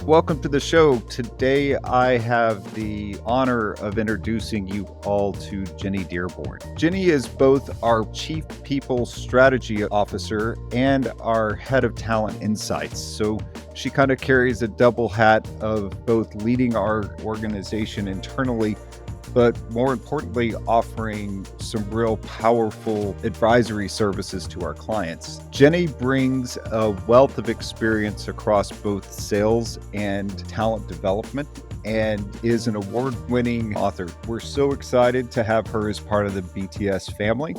Welcome to the show. Today, I have the honor of introducing you all to Jenny Dearborn. Jenny is both our Chief People Strategy Officer and our Head of Talent Insights. So she kind of carries a double hat of both leading our organization internally, but more importantly, offering some real powerful advisory services to our clients. Jenny brings a wealth of experience across both sales and talent development and is an award-winning author. We're so excited to have her as part of the BTS family.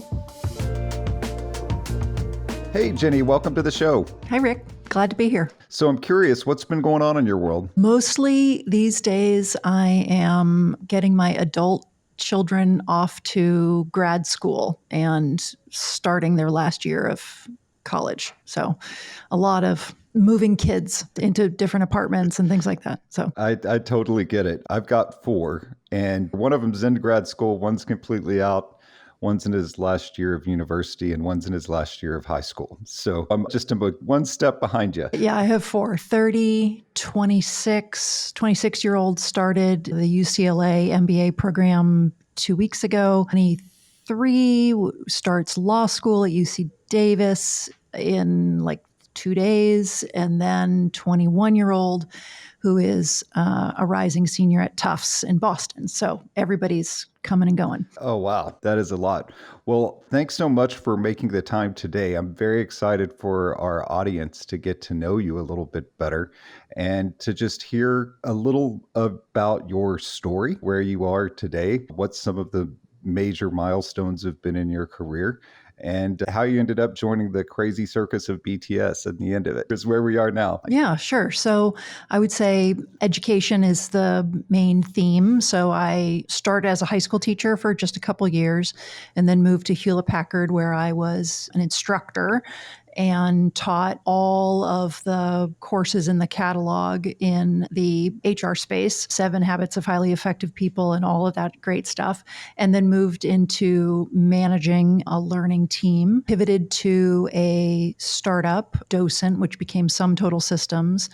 Hey, Jenny, welcome to the show. Hi, Rick. Glad to be here. So I'm curious, what's been going on in your world? Mostly these days, I am getting my adult children off to grad school and starting their last year of college. So a lot of moving kids into different apartments and things like that. So I totally get it. I've got 4, and one of them's in grad school, one's completely out. One's in his last year of university and one's in his last year of high school. So I'm just about one step behind you. yeah, I have 4, 30, 26-year-old started the UCLA MBA program 2 weeks ago. 23 starts law school at UC Davis in like 2 days. And then 21-year-old who is a rising senior at Tufts in Boston. So everybody's coming and going. Oh, wow. That is a lot. Well, thanks so much for making the time today. I'm very excited for our audience to get to know you a little bit better and to just hear a little about your story, where you are today, what some of the major milestones have been in your career, and how you ended up joining the crazy circus of BTS at the end of it is where we are now. Yeah, sure. So I would say education is the main theme. So I started as a high school teacher for just a couple years and then moved to Hewlett Packard, where I was an instructor and taught all of the courses in the catalog in the HR space, 7 Habits of Highly Effective People and all of that great stuff, and then moved into managing a learning team, pivoted to a startup docent, which became Sum Total Systems,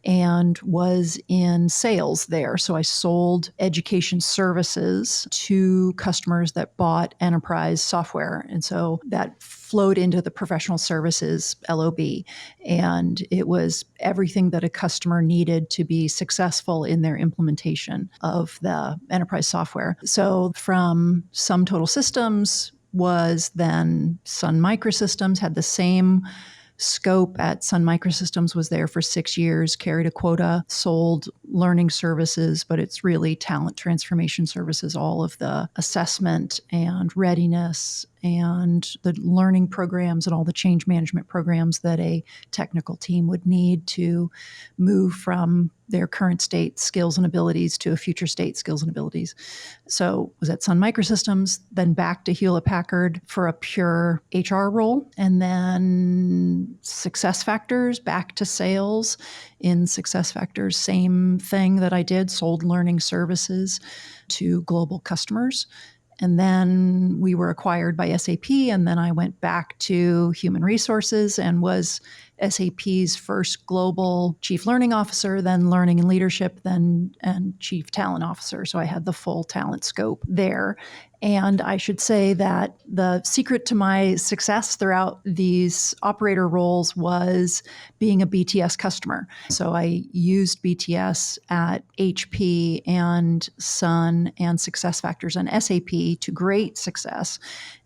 and was in sales there. So I sold education services to customers that bought enterprise software. And so that flowed into the professional services LOB. And it was everything that a customer needed to be successful in their implementation of the enterprise software. So from Sum Total Systems was then Sun Microsystems, had the same scope at Sun Microsystems, was there for 6 years, carried a quota, sold learning services, but it's really talent transformation services, all of the assessment and readiness and the learning programs and all the change management programs that a technical team would need to move from their current state skills and abilities to a future state skills and abilities. So was at Sun Microsystems, then back to Hewlett Packard for a pure HR role, and then SuccessFactors, back to sales. In SuccessFactors, same thing that I did, sold learning services to global customers. And then we were acquired by SAP, and then I went back to human resources and was SAP's first global chief learning officer, then learning and leadership, then and chief talent officer. So I had the full talent scope there. And I should say that the secret to my success throughout these operator roles was being a BTS customer. So I used BTS at HP and Sun and SuccessFactors and SAP to great success.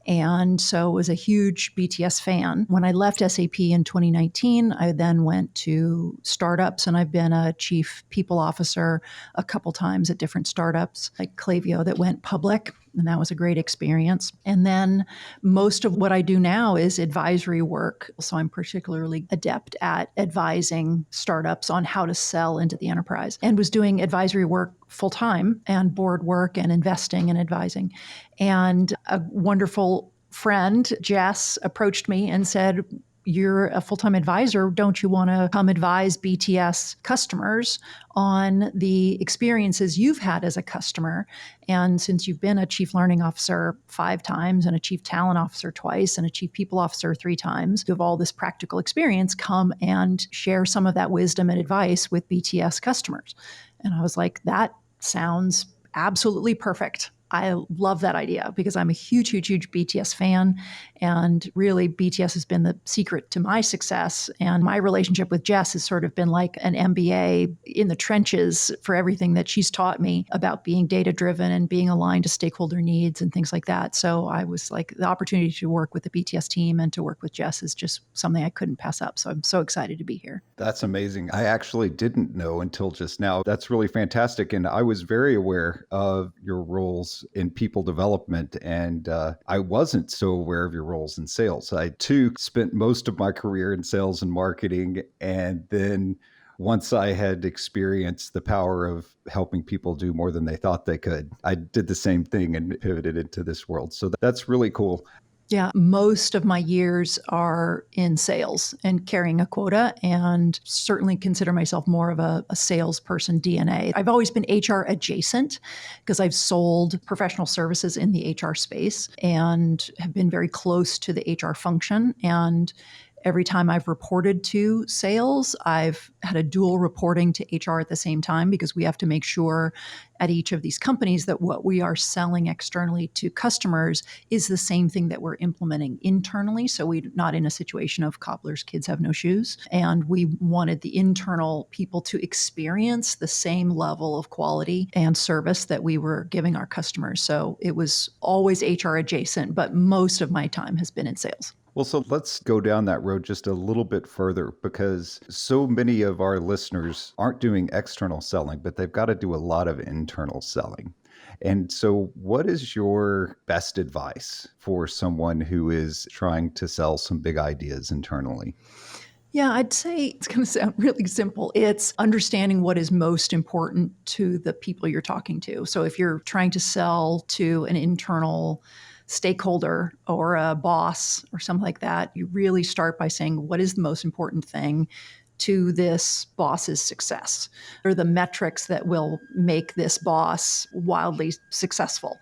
And so was a huge BTS fan. When I left SAP in 2019, I then went to startups, and I've been a chief people officer a couple times at different startups like Klaviyo that went public. And that was a great experience. And then most of what I do now is advisory work. So I'm particularly adept at advising startups on how to sell into the enterprise, and was doing advisory work full time and board work and investing and advising. And a wonderful friend, Jess, approached me and said, you're a full-time advisor. Don't you want to come advise BTS customers on the experiences you've had as a customer? And since you've been a chief learning officer 5 times and a chief talent officer twice and a chief people officer 3 times, you have all this practical experience, come and share some of that wisdom and advice with BTS customers. And I was like, that sounds absolutely perfect. I love that idea because I'm a huge, huge, huge BTS fan. And really, BTS has been the secret to my success. And my relationship with Jess has sort of been like an MBA in the trenches for everything that she's taught me about being data driven and being aligned to stakeholder needs and things like that. So I was like, the opportunity to work with the BTS team and to work with Jess is just something I couldn't pass up. So I'm so excited to be here. That's amazing. I actually didn't know until just now. That's really fantastic. And I was very aware of your roles in people development, and I wasn't so aware of your roles in sales. I too spent most of my career in sales and marketing. And then once I had experienced the power of helping people do more than they thought they could, I did the same thing and pivoted into this world. So that's really cool. Yeah, most of my years are in sales and carrying a quota, and certainly consider myself more of a salesperson DNA. I've always been HR adjacent because I've sold professional services in the HR space and have been very close to the HR function. And every time I've reported to sales, I've had a dual reporting to HR at the same time because we have to make sure at each of these companies that what we are selling externally to customers is the same thing that we're implementing internally. So we're not in a situation of cobbler's kids have no shoes. And we wanted the internal people to experience the same level of quality and service that we were giving our customers. So it was always HR adjacent, but most of my time has been in sales. Well, so let's go down that road just a little bit further because so many of our listeners aren't doing external selling, but they've got to do a lot of internal selling. And so, what is your best advice for someone who is trying to sell some big ideas internally? Yeah, I'd say it's going to sound really simple. It's understanding what is most important to the people you're talking to. So if you're trying to sell to an internal stakeholder or a boss or something like that, you really start by saying, what is the most important thing to this boss's success? What are the metrics that will make this boss wildly successful?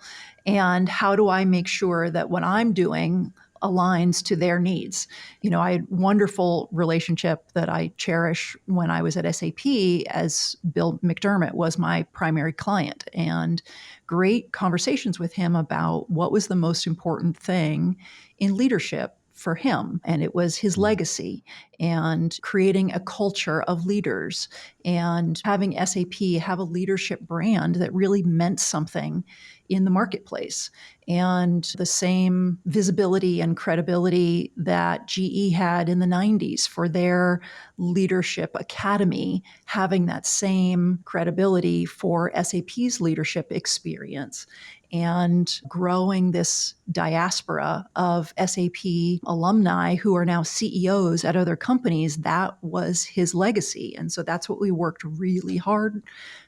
And how do I make sure that what I'm doing aligns to their needs? I had a wonderful relationship that I cherish when I was at SAP, as Bill McDermott was my primary client, and great conversations with him about what was the most important thing in leadership for him. And it was his legacy and creating a culture of leaders and having SAP have a leadership brand that really meant something in the marketplace. And the same visibility and credibility that GE had in the 90s for their leadership academy, having that same credibility for SAP's leadership experience, and growing this diaspora of SAP alumni who are now CEOs at other companies. That was his legacy. And so that's what we worked really hard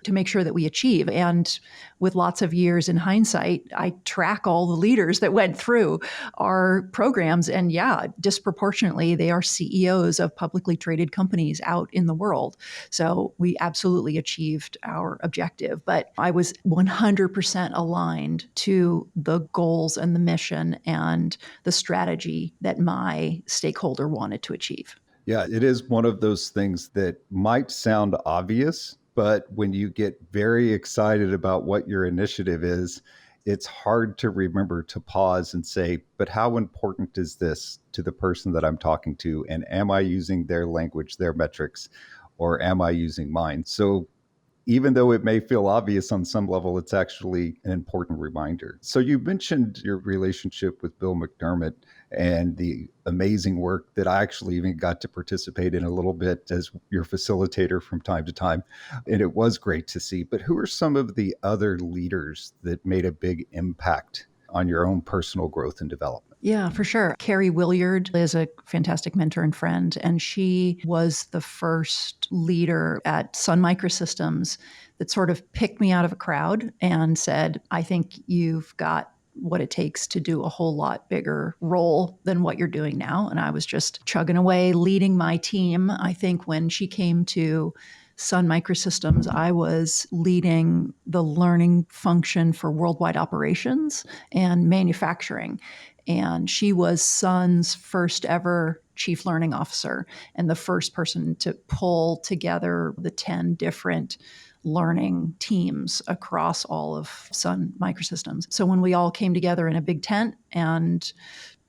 to make sure that we achieve. And with lots of years in hindsight, I track all the leaders that went through our programs. And yeah, disproportionately, they are CEOs of publicly traded companies out in the world. So we absolutely achieved our objective. But I was 100% aligned to the goals and the mission and the strategy that my stakeholder wanted to achieve. Yeah, it is one of those things that might sound obvious, but when you get very excited about what your initiative is, it's hard to remember to pause and say, but how important is this to the person that I'm talking to? And am I using their language, their metrics, or am I using mine? So even though it may feel obvious on some level, it's actually an important reminder. So you mentioned your relationship with Bill McDermott and the amazing work that I actually even got to participate in a little bit as your facilitator from time to time. And it was great to see. But who are some of the other leaders that made a big impact on your own personal growth and development? Yeah, for sure. Carrie Williard is a fantastic mentor and friend, and she was the first leader at Sun Microsystems that sort of picked me out of a crowd and said, I think you've got what it takes to do a whole lot bigger role than what you're doing now. And I was just chugging away, leading my team. I think when she came to Sun Microsystems, I was leading the learning function for worldwide operations and manufacturing. And she was Sun's first ever chief learning officer and the first person to pull together the 10 different learning teams across all of Sun Microsystems. So when we all came together in a big tent, and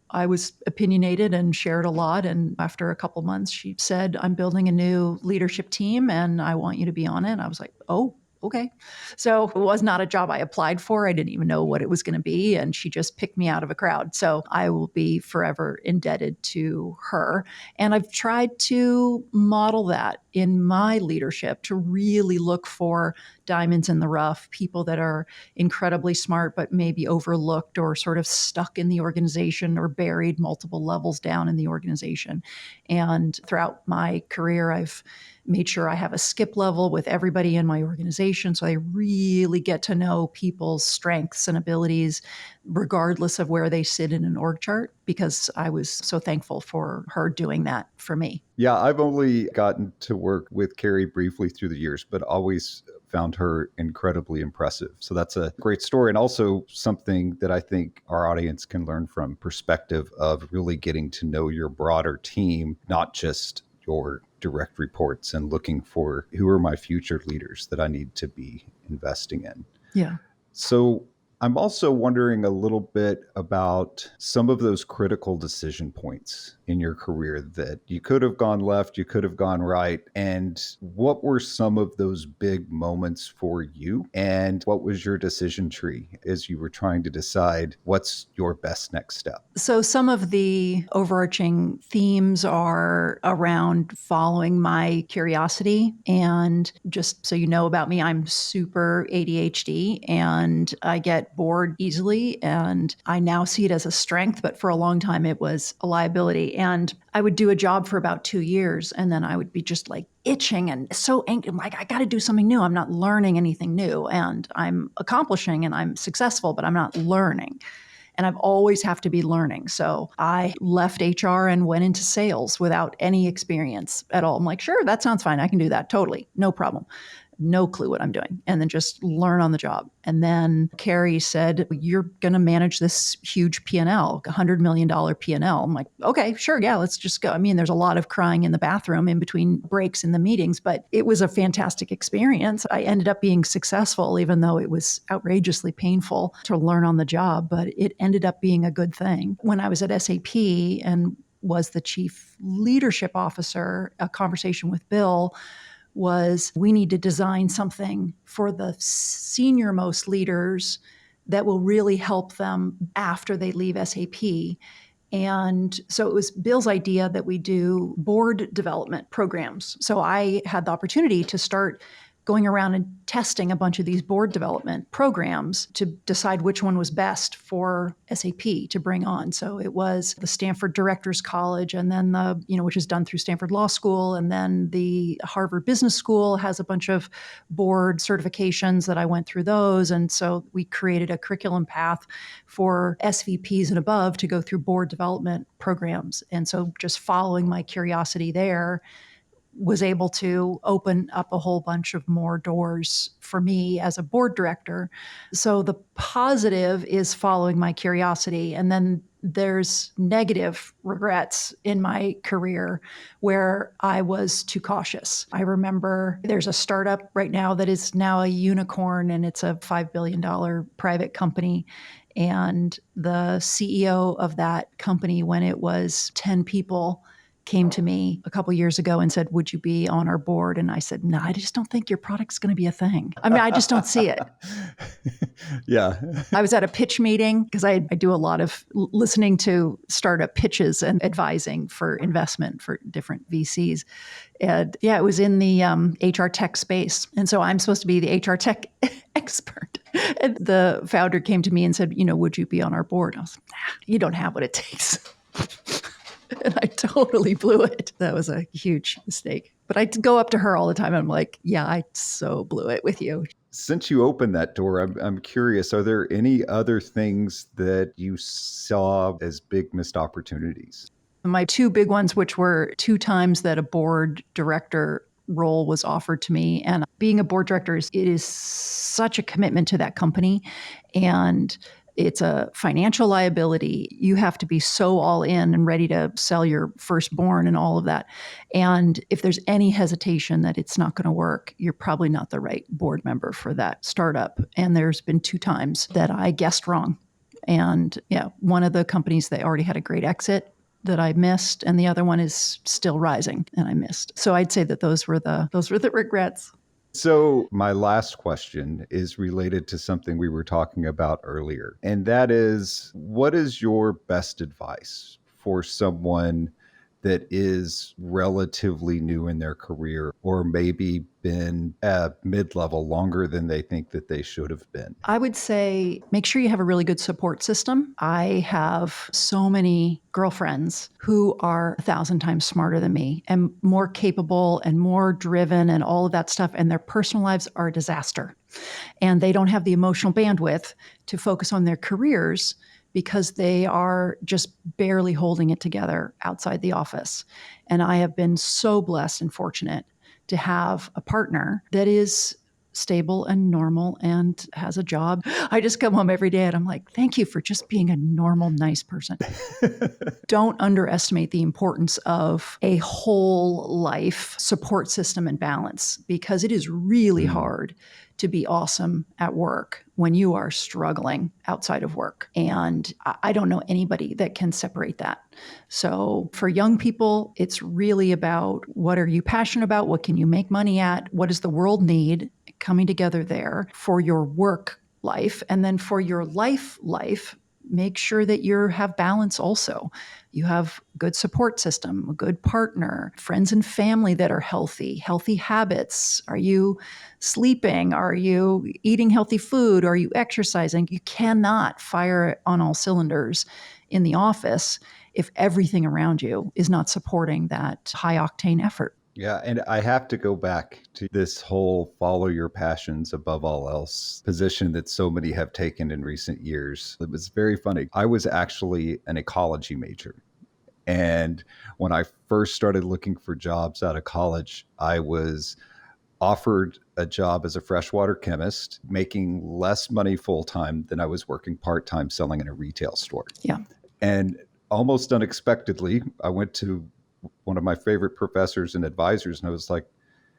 I was opinionated and shared a lot. And after a couple months, she said, I'm building a new leadership team and I want you to be on it. And I was like, oh, okay. So it was not a job I applied for. I didn't even know what it was going to be. And she just picked me out of a crowd. So I will be forever indebted to her. And I've tried to model that in my leadership, to really look for diamonds in the rough, people that are incredibly smart, but maybe overlooked or sort of stuck in the organization or buried multiple levels down in the organization. And throughout my career, I've made sure I have a skip level with everybody in my organization. So I really get to know people's strengths and abilities, regardless of where they sit in an org chart, because I was so thankful for her doing that for me. Yeah, I've only gotten to work with Carrie briefly through the years, but always found her incredibly impressive. So that's a great story, and also something that I think our audience can learn from, perspective of really getting to know your broader team, not just your direct reports, and looking for who are my future leaders that I need to be investing in. Yeah. So I'm also wondering a little bit about some of those critical decision points in your career that you could have gone left, you could have gone right. And what were some of those big moments for you? And what was your decision tree as you were trying to decide what's your best next step? So some of the overarching themes are around following my curiosity. And just so you know about me, I'm super ADHD and I get bored easily. And I now see it as a strength, but for a long time it was a liability. And I would do a job for about 2 years and then I would be just like itching and so angry. I'm like, I got to do something new. I'm not learning anything new. And I'm accomplishing and I'm successful, but I'm not learning. And I've always have to be learning. So I left HR and went into sales without any experience at all. I'm like, sure, that sounds fine. I can do that. Totally. No problem. No clue what I'm doing. And then just learn on the job. And then Carrie said, you're going to manage this huge P&L, $100 million P&L. I'm like, okay, sure. Yeah, let's just go. I mean, there's a lot of crying in the bathroom in between breaks in the meetings, but it was a fantastic experience. I ended up being successful, even though it was outrageously painful to learn on the job, but it ended up being a good thing. When I was at SAP and was the chief leadership officer, a conversation with Bill was, we need to design something for the senior most leaders that will really help them after they leave SAP. And so it was Bill's idea that we do board development programs. So I had the opportunity to start going around and testing a bunch of these board development programs to decide which one was best for SAP to bring on. So it was the Stanford Directors College, and then which is done through Stanford Law School, and then the Harvard Business School has a bunch of board certifications that I went through those. And so we created a curriculum path for SVPs and above to go through board development programs. And so just following my curiosity there was able to open up a whole bunch of more doors for me as a board director. So the positive is following my curiosity. And then there's negative regrets in my career where I was too cautious. I remember there's a startup right now that is now a unicorn, and it's a $5 billion private company. And the CEO of that company, when it was 10 people, came to me a couple years ago and said, would you be on our board? And I said, no, I just don't think your product's going to be a thing. I mean, I just don't see it. Yeah. I was at a pitch meeting because I do a lot of listening to startup pitches and advising for investment for different VCs. And yeah, it was in the HR tech space. And so I'm supposed to be the HR tech expert. And the founder came to me and said, would you be on our board? I was like, you don't have what it takes. And I totally blew it. That was a huge mistake. But I go up to her all the time. And I'm like, yeah, I so blew it with you. Since you opened that door, I'm curious, are there any other things that you saw as big missed opportunities? My two big ones, which were two times that a board director role was offered to me. And being a board director it is such a commitment to that company. And it's a financial liability. You have to be so all in and ready to sell your firstborn and all of that. And if there's any hesitation that it's not going to work, you're probably not the right board member for that startup. And there's been two times that I guessed wrong. And yeah, one of the companies, they already had a great exit that I missed, and the other one is still rising and I missed. So I'd say that those were the regrets. So my last question is related to something we were talking about earlier, and that is, what is your best advice for someone that is relatively new in their career or maybe been at mid-level longer than they think that they should have been? I would say make sure you have a really good support system. I have so many girlfriends who are 1,000 times smarter than me and more capable and more driven and all of that stuff. And their personal lives are a disaster. And they don't have the emotional bandwidth to focus on their careers because they are just barely holding it together outside the office. And I have been so blessed and fortunate to have a partner that is stable and normal and has a job. I just come home every day and I'm like, thank you for just being a normal, nice person. Don't underestimate the importance of a whole life support system and balance, because it is really hard to be awesome at work when you are struggling outside of work. And I don't know anybody that can separate that. So for young people, it's really about what are you passionate about? What can you make money at? What does the world need? Coming together there for your work life. And then for your life, make sure that you have balance also. You have good support system, a good partner, friends and family that are healthy habits. Are you sleeping? Are you eating healthy food? Are you exercising? You cannot fire on all cylinders in the office if everything around you is not supporting that high octane effort. Yeah, and I have to go back to this whole follow your passions above all else position that so many have taken in recent years. It was very funny. I was actually an ecology major. And when I first started looking for jobs out of college, I was offered a job as a freshwater chemist, making less money full time than I was working part time selling in a retail store. Yeah. And almost unexpectedly, I went to one of my favorite professors and advisors, and I was like,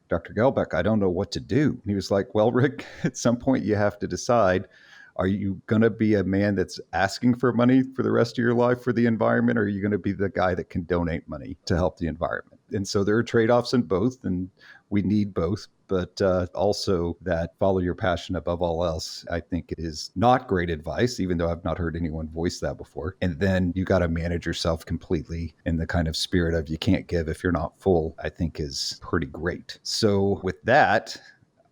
Dr. Gelbeck, I don't know what to do. And he was like, well, Rick, at some point you have to decide, are you going to be a man that's asking for money for the rest of your life for the environment, or are you going to be the guy that can donate money to help the environment? And so there are trade-offs in both, and we need both. But also that follow your passion above all else, I think it is not great advice, even though I've not heard anyone voice that before. And then you got to manage yourself completely in the kind of spirit of you can't give if you're not full, I think is pretty great. So with that,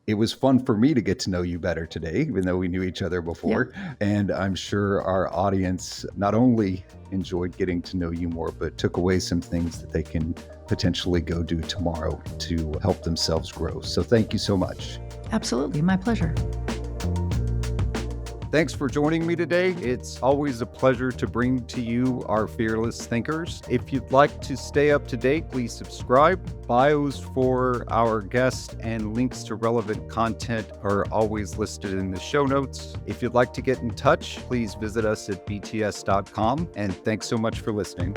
it was fun for me to get to know you better today, even though we knew each other before. Yeah. And I'm sure our audience not only enjoyed getting to know you more, but took away some things that they can potentially go do tomorrow to help themselves grow. So thank you so much. Absolutely. My pleasure. Thanks for joining me today. It's always a pleasure to bring to you our fearless thinkers. If you'd like to stay up to date, please subscribe. Bios for our guests and links to relevant content are always listed in the show notes. If you'd like to get in touch, please visit us at bts.com. And thanks so much for listening.